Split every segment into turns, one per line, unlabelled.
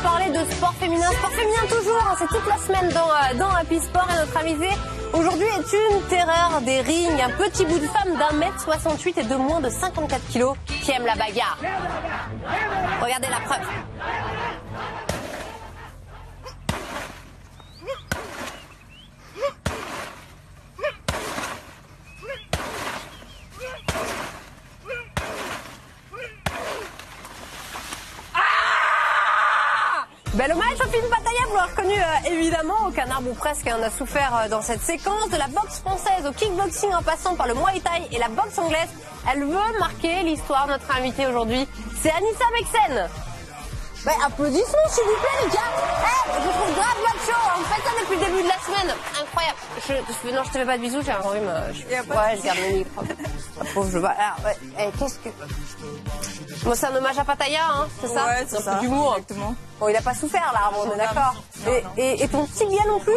parler de sport féminin toujours, hein, c'est toute la semaine dans Happy Sport et notre invité aujourd'hui est une terreur des rings, un petit bout de femme d'1m68 et de moins de 54 kilos qui aime la bagarre. Regardez la preuve. Bel hommage au film Batailla, vous l'avez reconnu évidemment, aucun arbre ou presque en a souffert dans cette séquence. De la boxe française au kickboxing en passant par le Muay Thai et la boxe anglaise, elle veut marquer l'histoire. Notre invitée aujourd'hui, c'est Anissa Meksen. Ben, applaudissons s'il vous plaît les gars. Hey, je vous trouve grave macho, on fait ça depuis le début de la semaine. Incroyable. Non, je te fais pas de bisous, j'ai un rhume. Ouais, je garde le micro. La pauvre, je vais... Alors, ouais, qu'est-ce que... Bon, c'est un hommage à Pattaya, hein, c'est ça?
Ouais, c'est ça.
D'humour.
Exactement.
Bon, il a pas souffert, là, on est d'accord. Et ton tibia non plus?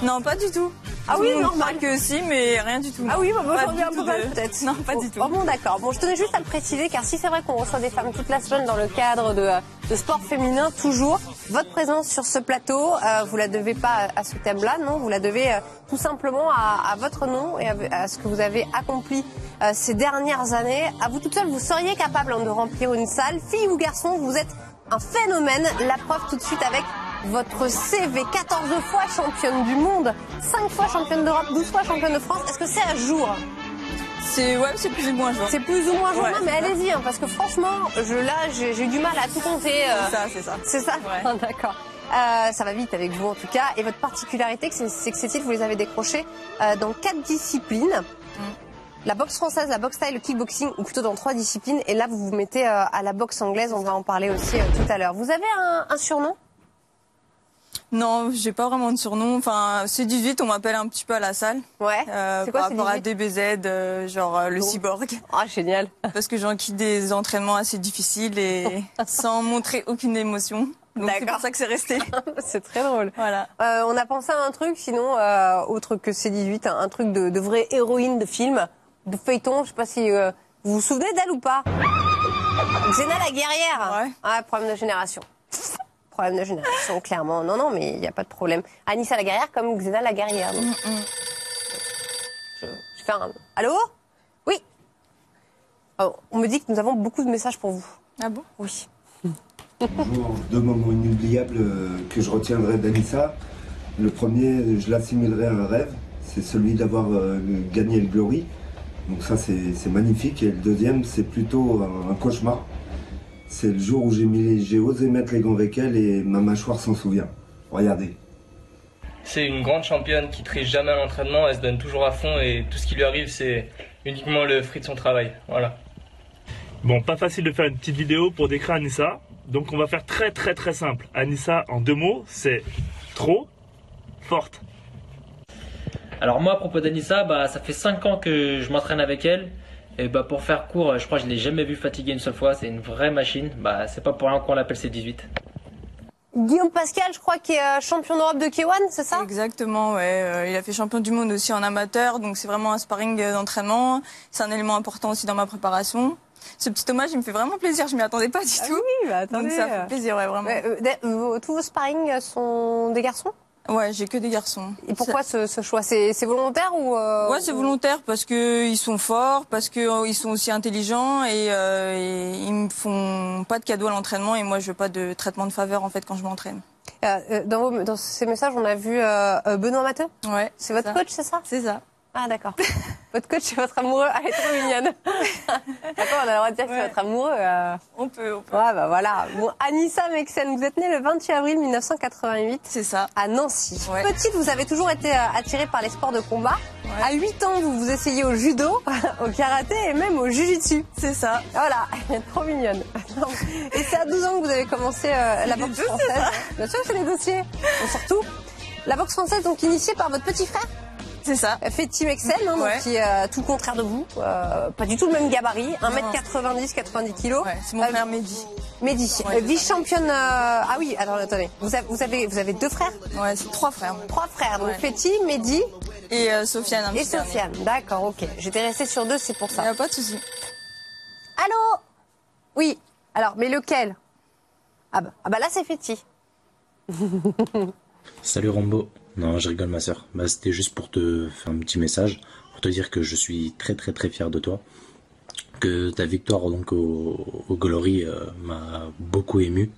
Non, pas du tout.
Ah oui, normal.
Que si, mais rien du tout.
Ah oui, bah, aujourd'hui un peu mal peut-être.
Non, pas du tout.
Oh bon, d'accord. Bon, je tenais juste à le préciser, car si c'est vrai qu'on reçoit des femmes toute la semaine dans le cadre de sport féminin, toujours, votre présence sur ce plateau, vous la devez pas à ce thème-là, non, vous la devez tout simplement à votre nom et à ce que vous avez accompli ces dernières années. À vous toute seule, vous seriez capable de remplir une salle. Fille ou garçon, vous êtes un phénomène. La preuve tout de suite avec votre CV, 14 fois championne du monde, 5 fois championne d'Europe, 12 fois championne de France. Est-ce que c'est à jour?
C'est plus ou moins jour.
C'est plus ou moins jour,
ouais,
mais allez-y, hein, parce que franchement, j'ai du mal à tout compter.
C'est ça.
C'est ça,
ouais.
Ah, d'accord. Ça va vite avec vous en tout cas. Et votre particularité, c'est que ces titres, vous les avez décrochés dans 4 disciplines. La boxe française, la boxe thaï, le kickboxing, ou plutôt dans 3 disciplines. Et là, vous vous mettez à la boxe anglaise, on va en parler aussi tout à l'heure. Vous avez un surnom?
Non, j'ai pas vraiment de surnom. Enfin, C18, on m'appelle un petit peu à la salle.
Ouais. C'est quoi,
par rapport
C18?
à DBZ, genre le cyborg.
Ah, génial.
Parce que j'enquille des entraînements assez difficiles et sans montrer aucune émotion. Donc c'est pour ça que c'est resté.
C'est très drôle.
Voilà.
On a pensé à un truc, sinon, autre que C18, un truc de vraie héroïne de film, de feuilleton. Je sais pas si vous vous souvenez d'elle ou pas. Xena la guerrière.
Ouais.
Ah, problème de génération. Problème de génération, clairement. Non, mais il n'y a pas de problème. Anissa la guerrière comme Xena la guerrière. Donc. Je fais un... Allô? Oui. Oh, on me dit que nous avons beaucoup de messages pour vous.
Ah bon?
Oui.
Toujours 2 moments inoubliables que je retiendrai d'Anissa. Le premier, je l'assimilerai à un rêve, c'est celui d'avoir gagné le Glory. Donc ça, c'est magnifique. Et le deuxième, c'est plutôt un cauchemar. C'est le jour où j'ai osé mettre les gants avec elle et ma mâchoire s'en souvient. Regardez.
C'est une grande championne qui triche jamais à l'entraînement, elle se donne toujours à fond et tout ce qui lui arrive, c'est uniquement le fruit de son travail. Voilà.
Bon, pas facile de faire une petite vidéo pour décrire Anissa. Donc on va faire très simple. Anissa, en 2 mots, c'est trop forte.
Alors moi, à propos d'Anissa, ça fait 5 ans que je m'entraîne avec elle. Et pour faire court, je crois que je l'ai jamais vue fatiguée une seule fois. C'est une vraie machine. C'est pas pour rien qu'on l'appelle C18.
Guillaume Pascal, je crois, qui est champion d'Europe de K1, c'est ça?
Exactement, ouais. Il a fait champion du monde aussi en amateur, donc c'est vraiment un sparring d'entraînement. C'est un élément important aussi dans ma préparation. Ce petit hommage, il me fait vraiment plaisir, je m'y attendais pas du tout.
Oui, bah attendez.
Donc ça fait plaisir, ouais, vraiment.
Tous vos sparring sont des garçons?
Ouais, j'ai que des garçons.
Et pourquoi ce choix? C'est volontaire ou
Ouais, c'est volontaire parce que ils sont forts, parce que ils sont aussi intelligents et ils me font pas de cadeaux à l'entraînement et moi je veux pas de traitement de faveur en fait quand je m'entraîne.
Dans ces messages, on a vu Benoît Matteux.
Ouais.
C'est votre coach, c'est ça?
C'est ça.
Ah d'accord. Votre coach, c'est votre amoureux. Elle est trop mignonne. D'accord, on a le droit de dire que c'est votre amoureux.
On peut.
Ouais, bah voilà. Bon, Anissa Meksen, vous êtes née le 28 avril 1988.
C'est ça.
À Nancy.
Ouais.
Petite, vous avez toujours été attirée par les sports de combat. Ouais. À 8 ans, vous vous essayez au judo, au karaté et même au jujitsu.
C'est ça.
Voilà, elle est trop mignonne. Et c'est à 12 ans que vous avez commencé la boxe française. Bien sûr, c'est les dossiers. Et surtout, la boxe française, donc initiée par votre petit frère.
C'est ça.
Fetty Meksen, hein, donc, qui est tout le contraire de vous. Pas du tout le même gabarit. 1m90, 90 kg.
Ouais, c'est mon frère Mehdi.
Mehdi, ouais, vice-championne. Ah oui, alors attendez. Vous avez 2 frères?
Ouais, c'est 3 frères.
3 frères. Donc Fetty, Mehdi.
Et Sofiane.
Et Sofiane. D'accord, ok. J'étais restée sur 2, c'est pour ça.
Il n'y a pas de souci.
Allô? Oui. Alors, mais lequel? Ah bah là, c'est Fetty.
Salut Rambo. Non, je rigole ma sœur. Bah, c'était juste pour te faire un petit message, pour te dire que je suis très très très fier de toi. Que ta victoire donc au Glory m'a beaucoup ému.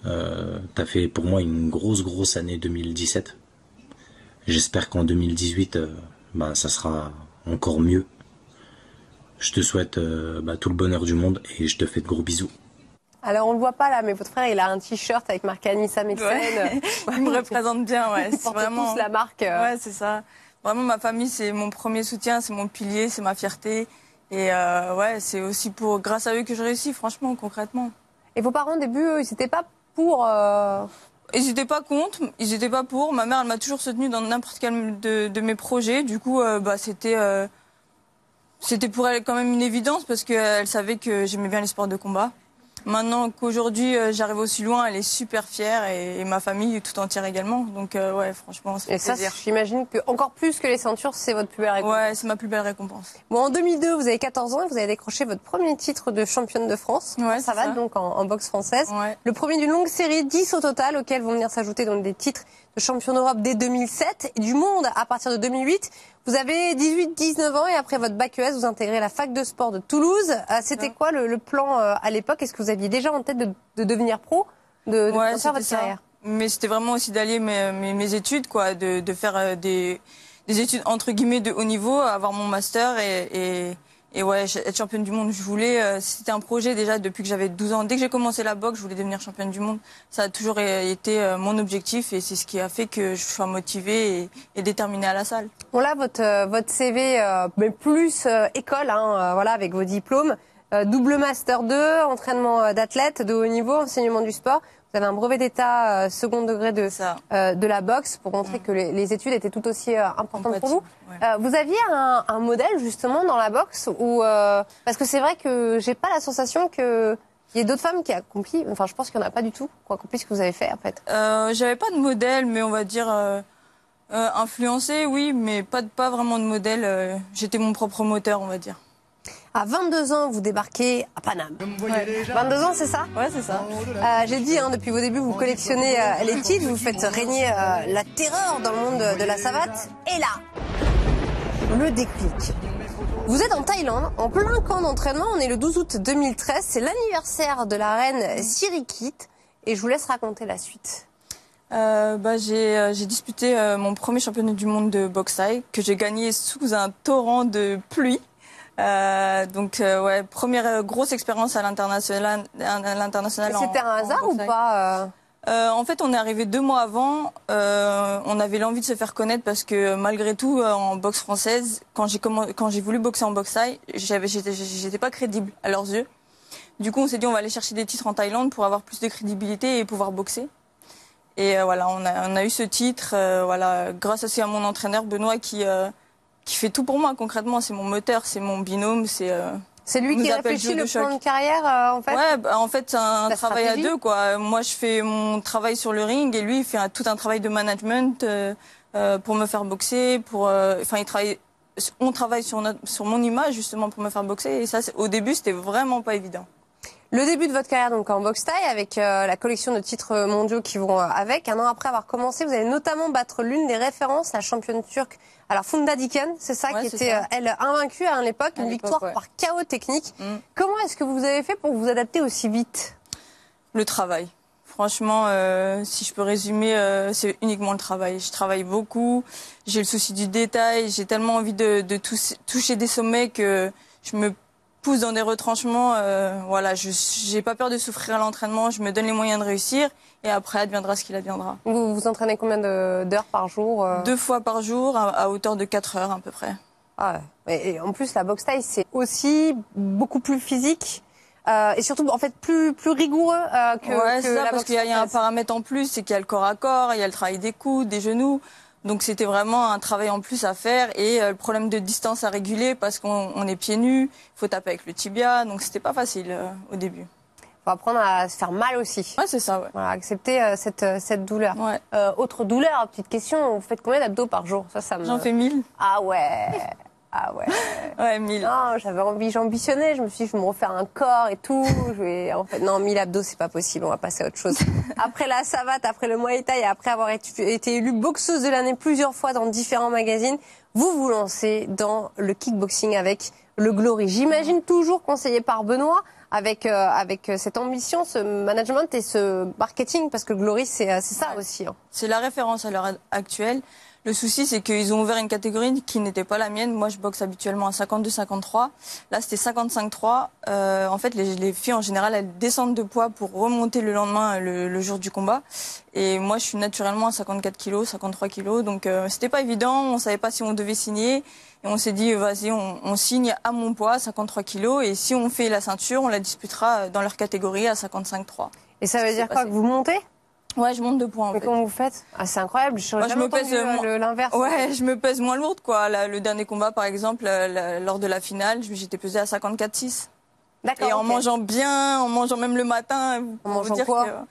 T'as fait pour moi une grosse année 2017. J'espère qu'en 2018, bah, ça sera encore mieux. Je te souhaite tout le bonheur du monde et je te fais de gros bisous.
Alors on le voit pas là, mais votre frère il a un t-shirt avec marqué Anissa Meksen.
Ouais. Il me représente bien, ouais.
C'est vraiment tous la marque.
Ouais, c'est ça. Vraiment, ma famille, c'est mon premier soutien, c'est mon pilier, c'est ma fierté. Et ouais, c'est aussi grâce à eux que je réussis, franchement, concrètement.
Et vos parents, au début, eux, ils n'étaient pas pour...
Ils n'étaient pas contre, ils n'étaient pas pour. Ma mère, elle m'a toujours soutenue dans n'importe quel de mes projets. Du coup, c'était pour elle quand même une évidence parce qu'elle savait que j'aimais bien les sports de combat. Maintenant qu'aujourd'hui j'arrive aussi loin, elle est super fière et ma famille tout entière également. Donc ouais, franchement, c'est plaisir.
Et ça, j'imagine que encore plus que les ceintures, c'est votre plus belle récompense.
Ouais, c'est ma plus belle récompense.
Bon, en 2002, vous avez 14 ans et vous avez décroché votre premier titre de championne de France.
Ouais,
ça va donc en boxe française.
Ouais.
Le premier d'une longue série, 10 au total, auxquels vont venir s'ajouter donc des titres de champion d'Europe dès 2007 et du monde à partir de 2008. Vous avez 18-19 ans et après votre bac ES, vous intégrez la fac de sport de Toulouse. C'était quoi le plan à l'époque? Est-ce que vous aviez déjà en tête de devenir pro, de faire votre carrière?
Mais c'était vraiment aussi d'allier mes études, quoi, de faire des études entre guillemets de haut niveau, avoir mon master et ouais, être championne du monde. Je voulais, c'était un projet déjà depuis que j'avais 12 ans. Dès que j'ai commencé la boxe, je voulais devenir championne du monde. Ça a toujours été mon objectif et c'est ce qui a fait que je sois motivée et déterminée à la salle.
On a votre CV, mais plus école, voilà, avec vos diplômes. Double master 2, entraînement d'athlète de haut niveau, enseignement du sport. Vous avez un brevet d'état second degré de la boxe pour montrer que les études étaient tout aussi importantes pour vous. Ouais. Vous aviez un modèle justement dans la boxe ou parce que c'est vrai que j'ai pas la sensation que il y ait d'autres femmes qui accomplissent. Enfin, je pense qu'il y en a pas du tout qui accomplissent ce que vous avez fait en fait.
J'avais pas de modèle, mais on va dire influencé, oui, mais pas vraiment de modèle. J'étais mon propre moteur, on va dire.
À 22 ans, vous débarquez à Paname. Ouais. 22 ans, c'est ça?
Ouais, c'est ça.
J'ai dit, depuis vos débuts, vous collectionnez les titres, vous faites régner la terreur dans le monde de la savate. Et là, le déclic. Vous êtes en Thaïlande, en plein camp d'entraînement. On est le 12 août 2013. C'est l'anniversaire de la reine Sirikit. Et je vous laisse raconter la suite.
J'ai disputé mon premier championnat du monde de boxe thaï que j'ai gagné sous un torrent de pluie. Ouais, première grosse expérience à l'international.
C'était un hasard ou pas
En fait, on est arrivé 2 mois avant. On avait l'envie de se faire connaître parce que malgré tout, en boxe française, quand j'ai voulu boxer en boxe thaï, j'étais pas crédible à leurs yeux. Du coup, on s'est dit on va aller chercher des titres en Thaïlande pour avoir plus de crédibilité et pouvoir boxer. Et voilà, on a eu ce titre, voilà, grâce aussi à mon entraîneur Benoît qui fait tout pour moi concrètement. C'est mon moteur, c'est mon binôme,
c'est lui qui réfléchit le plan de carrière en fait.
Ouais, en fait c'est un travail à deux quoi. Moi je fais mon travail sur le ring et lui il fait tout un travail de management pour me faire boxer, on travaille sur mon image justement pour me faire boxer et ça au début c'était vraiment pas évident.
Le début de votre carrière donc en boxe thaï avec la collection de titres mondiaux qui vont avec. Un an après avoir commencé, vous allez notamment battre l'une des références, la championne turque. Alors Funda Diken, c'est ça qui était elle invaincue à l'époque, une victoire par KO technique. Comment est-ce que vous avez fait pour vous adapter aussi vite?
Le travail. Franchement, si je peux résumer, c'est uniquement le travail. Je travaille beaucoup, j'ai le souci du détail, j'ai tellement envie de toucher des sommets que je me pousse dans des retranchements. Voilà, j'ai pas peur de souffrir à l'entraînement, je me donne les moyens de réussir et après adviendra ce qu'il adviendra.
Vous vous entraînez combien d'heures par jour
2 fois par jour à hauteur de 4 heures à peu près.
Ah ouais. Et en plus la boxe thaï c'est aussi beaucoup plus physique et surtout en fait plus rigoureux que
c'est ça, parce qu'il y a un paramètre en plus, c'est qu'il y a le corps à corps, il y a le travail des coudes, des genoux. Donc c'était vraiment un travail en plus à faire et le problème de distance à réguler parce qu'on est pieds nus, il faut taper avec le tibia, donc c'était pas facile au début.
Faut apprendre à se faire mal aussi.
Ouais, c'est ça, ouais.
Voilà, accepter cette douleur.
Ouais.
Autre douleur, petite question, vous faites combien d'abdos par jour? Ça
J'en fais 1000.
Ah ouais. Ah ouais.
Ouais, 1000.
Non, j'avais envie, j'ambitionnais, je me suis dit, je vais me refaire un corps et tout. En fait, non, 1000 abdos, c'est pas possible, on va passer à autre chose. Après la savate, après le Muay Thai, après avoir été élue boxeuse de l'année plusieurs fois dans différents magazines, vous vous lancez dans le kickboxing avec le Glory. J'imagine toujours conseillé par Benoît, avec cette ambition, ce management et ce marketing, parce que Glory, c'est ça aussi. Hein.
C'est la référence à l'heure actuelle. Le souci, c'est qu'ils ont ouvert une catégorie qui n'était pas la mienne. Moi, je boxe habituellement à 52-53. Là, c'était 55-3. En fait, les filles, en général, elles descendent de poids pour remonter le lendemain, le jour du combat. Et moi, je suis naturellement à 54 kilos, 53 kilos. Donc, c'était pas évident. On savait pas si on devait signer. Et on s'est dit, vas-y, on signe à mon poids, 53 kilos. Et si on fait la ceinture, on la disputera dans leur catégorie à 55-3.
Et ça veut dire quoi, que vous montez ?
Ouais, je monte 2 points. En
Mais
fait.
comment vous faites ? Ah, c'est incroyable. Je
me pèse
l'inverse.
Ouais, je me pèse moins lourde, quoi. Le dernier combat, par exemple, lors de la finale, j'étais pesée à 54,6.
D'accord.
Et en mangeant bien, en mangeant même le matin,
en mangeant quoi ?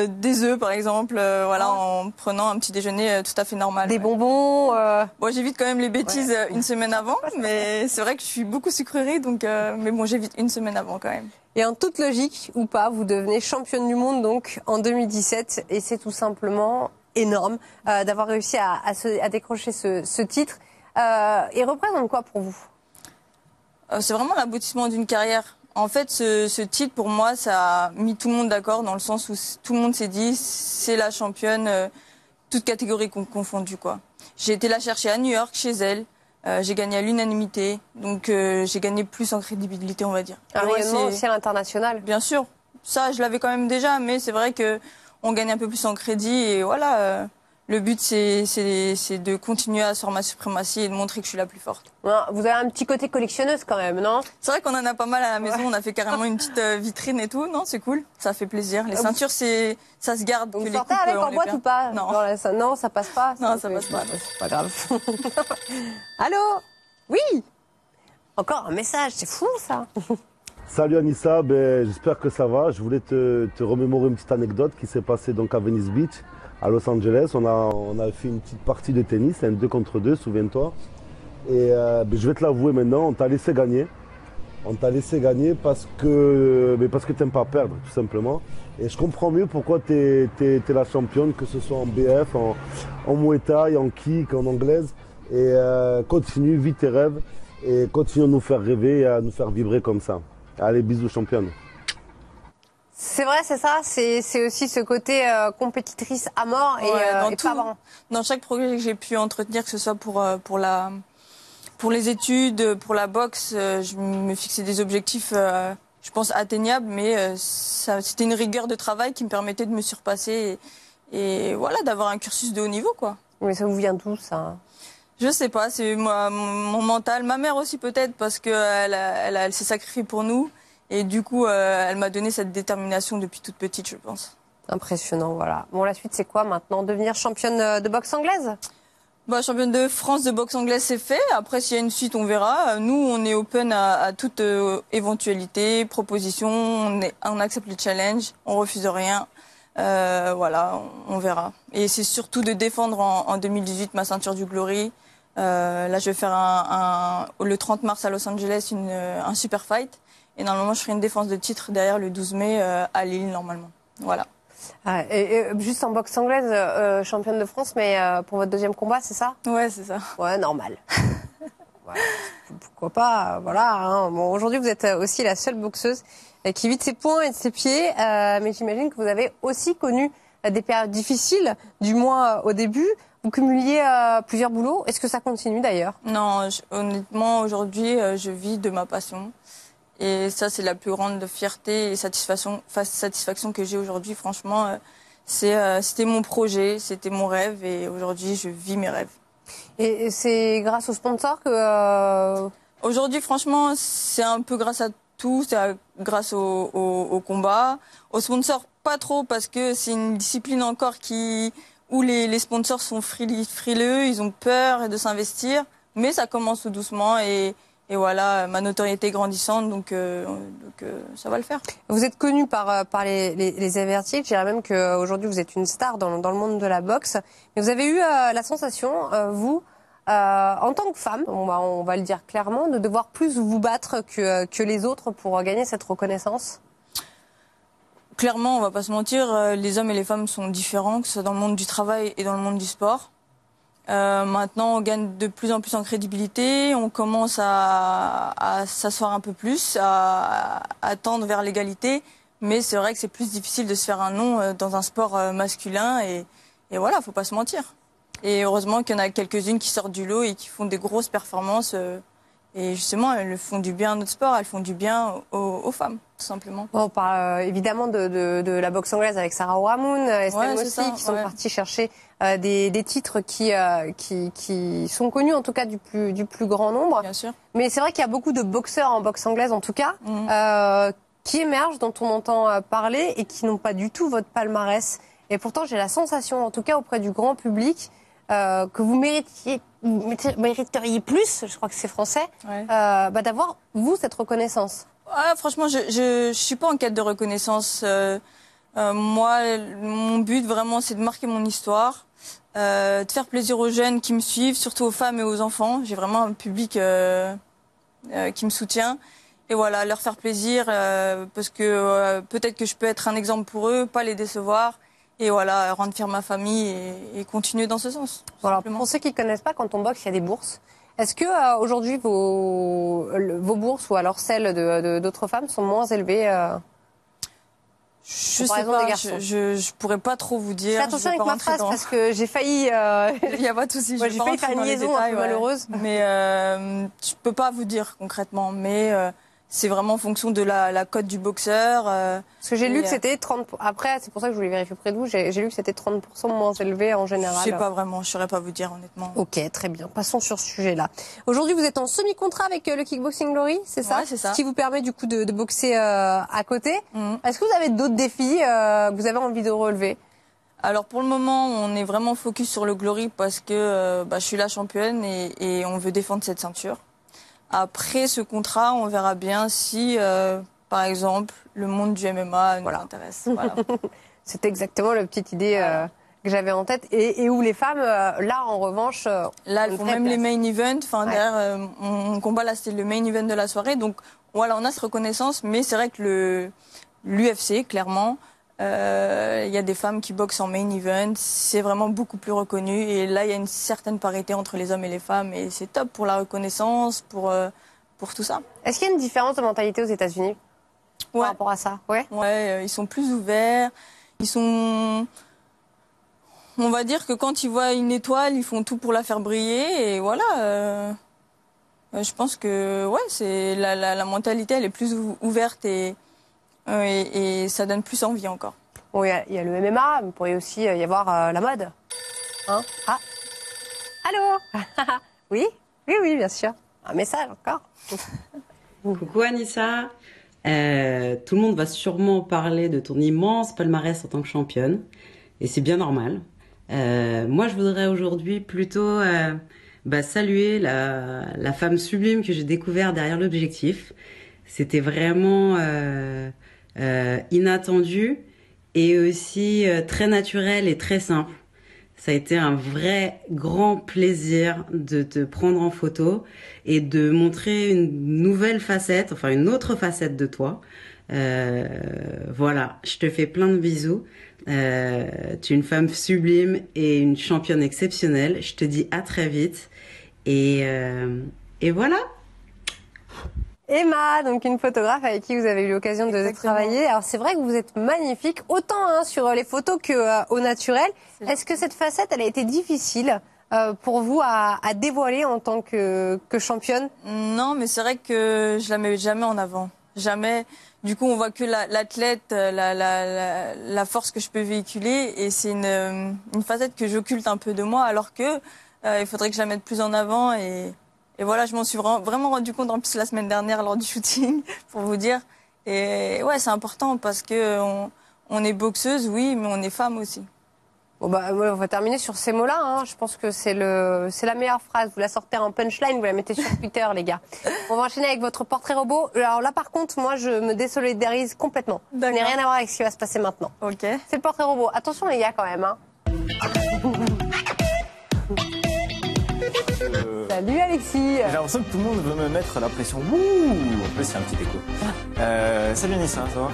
des œufs, par exemple, en prenant un petit déjeuner tout à fait normal.
Des bonbons.
Bon, j'évite quand même les bêtises une semaine avant, mais c'est vrai que je suis beaucoup sucrerie, donc mais bon, j'évite une semaine avant quand même.
Et en toute logique ou pas, vous devenez championne du monde donc en 2017, et c'est tout simplement énorme d'avoir réussi à décrocher ce titre. Et représente quoi pour vous ?
C'est vraiment l'aboutissement d'une carrière. En fait, ce titre, pour moi, ça a mis tout le monde d'accord, dans le sens où tout le monde s'est dit, c'est la championne, toute catégorie confondue, quoi. J'ai été la chercher à New York, chez elle. J'ai gagné à l'unanimité. Donc, j'ai gagné plus en crédibilité, on va dire.
Un rayonnement aussi à l'international.
Bien sûr. Ça, je l'avais quand même déjà, mais c'est vrai que on gagne un peu plus en crédit. Et voilà, le but, c'est de continuer à asseoir ma suprématie et de montrer que je suis la plus forte.
Vous avez un petit côté collectionneuse quand même, non ?
C'est vrai qu'on en a pas mal à la maison. On a fait carrément une petite vitrine et tout. Non, c'est cool. Ça fait plaisir. Les ceintures, ça se garde.
Vous sortez avec en boîte ou pas ?
Non.
Non, ça passe pas.
Non, ça passe pas.
C'est pas grave. Allô ? Oui ? Encore un message, c'est fou ça.
Salut Anissa, j'espère que ça va. Je voulais te remémorer une petite anecdote qui s'est passée donc à Venice Beach, à Los Angeles. On a fait une petite partie de tennis, un 2 contre 2, souviens-toi. Et je vais te l'avouer maintenant, on t'a laissé gagner. On t'a laissé gagner parce que t'aimes pas perdre, tout simplement. Et je comprends mieux pourquoi t'es la championne, que ce soit en BF, en Muay Thai, en kick, en anglaise. Et continue, vis tes rêves et continue à nous faire rêver et à nous faire vibrer comme ça. Allez, bisous championne.
C'est vrai, c'est ça. C'est aussi ce côté compétitrice à mort et pas avant.
Dans chaque projet que j'ai pu entretenir, que ce soit pour les études, pour la boxe, je me fixais des objectifs, je pense, atteignables, mais c'était une rigueur de travail qui me permettait de me surpasser et voilà, d'avoir un cursus de haut niveau, quoi.
Mais ça vous vient d'où, ça ?
Je sais pas, c'est mon mental. Ma mère aussi peut-être, parce qu'elle elle s'est sacrifiée pour nous. Et du coup, elle m'a donné cette détermination depuis toute petite, je pense.
Impressionnant, voilà. Bon, la suite, c'est quoi maintenant ? Devenir championne de boxe anglaise ?
Championne de France de boxe anglaise, c'est fait. Après, s'il y a une suite, on verra. Nous, on est open à toute éventualité, proposition. On accepte le challenge, on refuse rien. Voilà, on verra. Et c'est surtout de défendre en 2018 ma ceinture du Glory. Là, je vais faire le 30 mars à Los Angeles un super fight. Et normalement, je ferai une défense de titre derrière le 12 mai à Lille, normalement. Voilà.
Et juste en boxe anglaise, championne de France, mais pour votre deuxième combat, c'est ça ?
Ouais, c'est ça.
Ouais, normal. Ouais, pourquoi pas, voilà. Hein. Bon, aujourd'hui, vous êtes aussi la seule boxeuse qui vit de ses poings et de ses pieds, mais j'imagine que vous avez aussi connu des périodes difficiles, du moins au début. Vous cumuliez plusieurs boulots. Est-ce que ça continue d'ailleurs ?
Non, honnêtement, aujourd'hui, je vis de ma passion. Et ça, c'est la plus grande fierté et satisfaction que j'ai aujourd'hui. Franchement, c'était mon projet, c'était mon rêve et aujourd'hui, je vis mes rêves.
Et c'est grâce aux sponsors que...
Aujourd'hui, franchement, c'est un peu grâce à tout. C'est grâce au combat. Aux sponsors, pas trop, parce que c'est une discipline encore où les sponsors sont frileux, ils ont peur de s'investir. Mais ça commence tout doucement et voilà, ma notoriété est grandissante, donc ça va le faire.
Vous êtes connue par les avertis. Je dirais même qu'aujourd'hui, vous êtes une star dans le monde de la boxe. Mais vous avez eu la sensation, vous, en tant que femme, on va le dire clairement, de devoir plus vous battre que les autres pour gagner cette reconnaissance?
Clairement, on va pas se mentir, les hommes et les femmes sont différents, que ce soit dans le monde du travail et dans le monde du sport. Maintenant, on gagne de plus en plus en crédibilité, on commence à s'asseoir un peu plus, à tendre vers l'égalité. Mais c'est vrai que c'est plus difficile de se faire un nom dans un sport masculin et voilà, faut pas se mentir. Et heureusement qu'il y en a quelques-unes qui sortent du lot et qui font des grosses performances. Et justement, elles font du bien à notre sport, elles font du bien aux femmes, tout simplement.
Bon, on parle évidemment de la boxe anglaise avec Sarah Oramune, Estelle Mossy, qui sont partis chercher des titres qui sont connus en tout cas du plus grand nombre.
Bien sûr.
Mais c'est vrai qu'il y a beaucoup de boxeurs en boxe anglaise en tout cas, qui émergent, dont on entend parler et qui n'ont pas du tout votre palmarès. Et pourtant, j'ai la sensation, en tout cas auprès du grand public, que vous mériteriez plus, je crois que c'est français, d'avoir, vous, cette reconnaissance.
Franchement, je suis pas en quête de reconnaissance. Moi, mon but, vraiment, c'est de marquer mon histoire, de faire plaisir aux jeunes qui me suivent, surtout aux femmes et aux enfants. J'ai vraiment un public qui me soutient. Et voilà, leur faire plaisir, parce que peut-être que je peux être un exemple pour eux, pas les décevoir. Et voilà, rendre fière ma famille et continuer dans ce sens.
Voilà, pour ceux qui ne connaissent pas, quand on boxe, il y a des bourses. Est-ce que aujourd'hui vos bourses ou alors celles d'autres femmes sont moins élevées
Je sais pas, je pourrais pas trop vous dire.
Fais attention avec ma phrase parce que j'ai failli...
Il n'y a pas de souci.
J'ai failli faire une liaison un peu malheureuse.
Mais je peux pas vous dire concrètement. Mais c'est vraiment en fonction de la cote du boxeur.
Parce que j'ai lu que c'était 30%. Après, c'est pour ça que je voulais vérifier auprès de vous. J'ai lu que c'était 30% moins élevé en général.
Je sais pas vraiment. Je saurais pas vous dire honnêtement.
Ok, très bien. Passons sur ce sujet-là. Aujourd'hui, vous êtes en semi-contrat avec le Kickboxing Glory, c'est ça?
Ouais, c'est ça.
Ce qui vous permet du coup de boxer à côté. Est-ce que vous avez d'autres défis que vous avez envie de relever?
Alors pour le moment, on est vraiment focus sur le Glory parce que je suis la championne et on veut défendre cette ceinture. Après ce contrat, on verra bien si, par exemple, le monde du MMA nous intéresse. Voilà.
C'est exactement la petite idée que j'avais en tête. Et où les femmes, là, en revanche...
là, elles font même les main events. Enfin, derrière, mon combat, là, c'était le main event de la soirée. Donc, voilà, on a cette reconnaissance. Mais c'est vrai que l'UFC, clairement, il y a des femmes qui boxent en main event. C'est vraiment beaucoup plus reconnu. Et là, il y a une certaine parité entre les hommes et les femmes. Et c'est top pour la reconnaissance, pour tout ça.
Est-ce qu'il y a une différence de mentalité aux États-Unis par rapport à ça?
Ouais, ils sont plus ouverts. Ils sont... On va dire que quand ils voient une étoile, ils font tout pour la faire briller. Et voilà. Je pense que c'est la mentalité, elle est plus ouverte et ça donne plus envie encore.
Bon, il y a le MMA, mais il pourrait aussi y avoir la mode. Hein? Ah. Allô? Oui, bien sûr. Un message encore.
Coucou Anissa. Tout le monde va sûrement parler de ton immense palmarès en tant que championne. Et c'est bien normal. Moi, je voudrais aujourd'hui plutôt saluer la femme sublime que j'ai découvert derrière l'objectif. C'était vraiment inattendu et aussi très naturel et très simple. Ça a été un vrai grand plaisir de te prendre en photo et de montrer une nouvelle facette, enfin une autre facette de toi. Voilà, je te fais plein de bisous. Tu es une femme sublime et une championne exceptionnelle. Je te dis à très vite. Et voilà.
Emma, donc une photographe avec qui vous avez eu l'occasion de travailler. Alors c'est vrai que vous êtes magnifique, autant sur les photos que au naturel. Est-ce que cette facette, elle a été difficile pour vous à dévoiler en tant que championne?
Non, mais c'est vrai que je la mets jamais en avant. Jamais. Du coup, on voit que l'athlète, la force que je peux véhiculer, et c'est une facette que j'occulte un peu de moi, alors que il faudrait que je la mette plus en avant. Et voilà, je m'en suis vraiment rendu compte en plus la semaine dernière lors du shooting, pour vous dire. Et ouais, c'est important parce que on est boxeuse, oui, mais on est femme aussi.
Bon on va terminer sur ces mots-là. Hein. Je pense que c'est la meilleure phrase. Vous la sortez en punchline, vous la mettez sur Twitter, les gars. On va enchaîner avec votre portrait robot. Alors là, par contre, moi, je me désolidarise complètement. Ça n'a rien à voir avec ce qui va se passer maintenant.
Ok.
C'est le portrait robot. Attention, les gars, quand même. Hein. Salut Alexis.
J'ai l'impression que tout le monde veut me mettre la pression. Wouh! En plus, il y a un petit écho. Salut Anissa, ça va?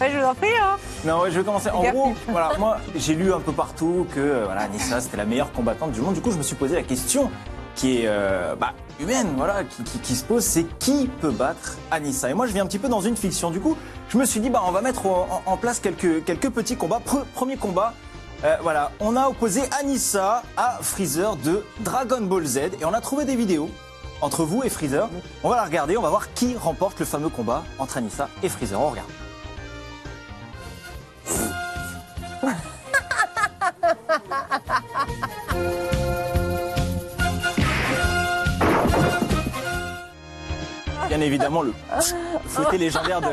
Ouais, je vous en prie. Hein.
Non, ouais, je vais commencer. En gros, voilà, moi, j'ai lu un peu partout que voilà, Anissa, c'était la meilleure combattante du monde. Du coup, je me suis posé la question qui est humaine, voilà, qui se pose, c'est qui peut battre Anissa? Et moi, je viens un petit peu dans une fiction. Du coup, je me suis dit, on va mettre en place quelques petits combats. Premier combat. Voilà, on a opposé Anissa à Freezer de Dragon Ball Z et on a trouvé des vidéos entre vous et Freezer. On va la regarder, on va voir qui remporte le fameux combat entre Anissa et Freezer. On regarde. Bien évidemment le fouetté légendaire de...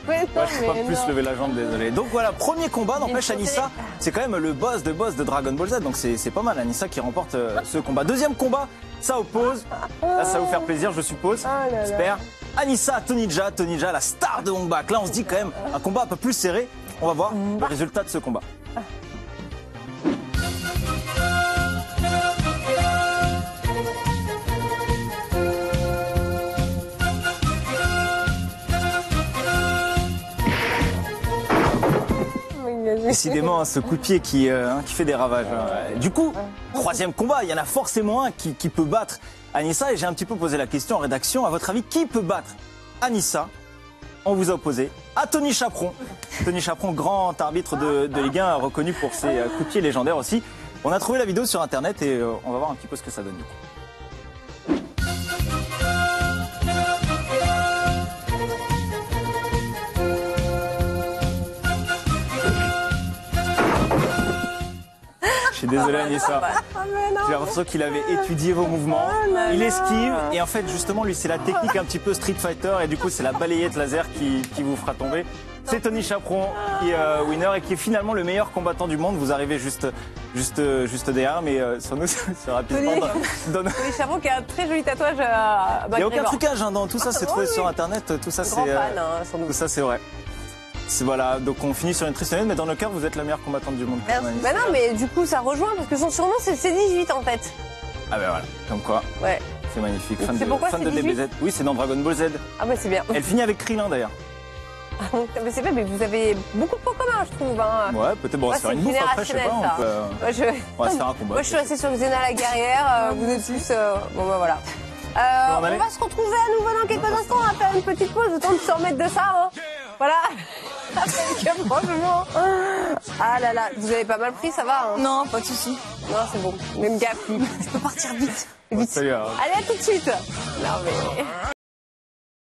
Ouais, je peux pas plus lever la jambe, désolé. Donc voilà, premier combat, n'empêche Anissa, c'est quand même le boss de Dragon Ball Z, donc c'est pas mal, Anissa qui remporte ce combat. Deuxième combat, ça oppose, là ça va vous faire plaisir je suppose, j'espère. Anissa à Tonija, la star de Hong Bak. Là on se dit quand même un combat un peu plus serré, on va voir le résultat de ce combat. Décidément, ce coup de pied qui fait des ravages. Du coup, troisième combat, il y en a forcément un qui peut battre Anissa. Et j'ai un petit peu posé la question en rédaction. À votre avis, qui peut battre Anissa? On vous a opposé à Tony Chaperon. Tony Chaperon, grand arbitre de Ligue 1, reconnu pour ses coups de pied légendaires aussi. On a trouvé la vidéo sur Internet et on va voir un petit peu ce que ça donne. Je suis désolé Anissa, j'ai l'impression qu'il avait étudié vos mouvements, il esquive et en fait justement lui c'est la technique un petit peu Street Fighter et du coup c'est la balayette laser qui vous fera tomber. C'est Tony Chaperon qui est winner et qui est finalement le meilleur combattant du monde, vous arrivez juste derrière mais sur nous c'est rapidement.
Tony Chaperon qui a un très joli tatouage
il n'y a aucun trucage dans tout ça, c'est trouvé sur internet, tout ça c'est vrai. Voilà, donc on finit sur une triste note, mais dans le cœur, vous êtes la meilleure combattante du monde.
Bah non, mais du coup, ça rejoint parce que son surnom, c'est C18 en fait.
Ah ben voilà, comme quoi.
Ouais.
C'est magnifique.
Fan
de DBZ. Oui, c'est dans Dragon Ball Z.
Ah bah c'est bien.
Elle finit avec Krillin d'ailleurs.
Mais c'est vrai, mais vous avez beaucoup de points communs, je trouve. Hein.
Ouais, peut-être, on va se faire une bouffe après, je sais pas. On va se faire un combat.
Moi, je suis restée sur Xena la guerrière, vous êtes tous. Bon bah voilà. On va se retrouver à nouveau dans quelques instants, on va faire une petite pause, le temps de se remettre de ça. Hein. Voilà. Franchement. Ah là là, vous avez pas mal pris, ça va hein?
Non, pas de soucis.
Non, c'est bon. Même gaffe, je peux partir vite.
Salut,
allez, à tout de suite. Non mais...